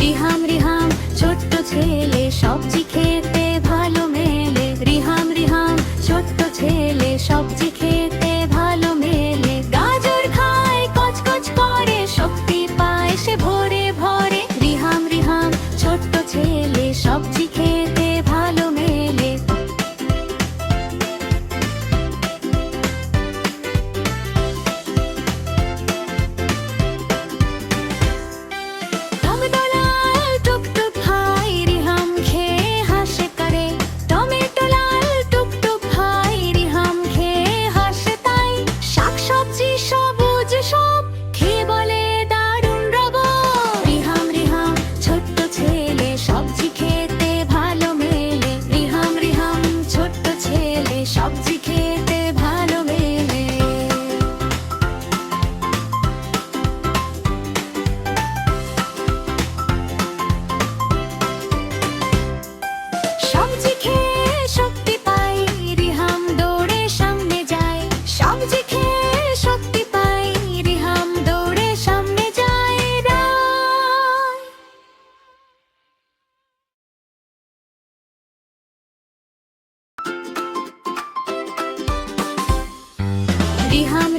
রিহাম রিহাম ছোট্ট ছেলে সবজি খেতে ভালো মেলে। রিহাম রিহাম ছোট্ট ছেলে সবজি খেতে ভালো মেলে। গাজর খায় কচকচ করে শক্তি পায় সে ভোরে ভোরে। রিহাম রিহাম ছোট্ট ছেলে সবজি খেতে ভালো মেলে। টমেটো লাল টুকটুক ভাই রিহাম খেয়ে হাসে করে। টমেটো লাল টুকটুক ভাই রিহাম খেয়ে হাসে তাই। শাকসবজি সবুজ সব খেয়ে বলে দারুণ রব। রিহাম রিহাম ছোট্ট ছেলে সবজি খেতে ভালো মেলে। রিহাম রিহাম ছোট্ট ছেলে সবজি খেতে ভালো মেলে। সবজি খেয়ে শক্তি পাই রিহাম দৌড়ে সামনে যায়। সবজি খেয়ে শক্তি পাই রিহাম দৌড়ে সামনে যায়। রিহাম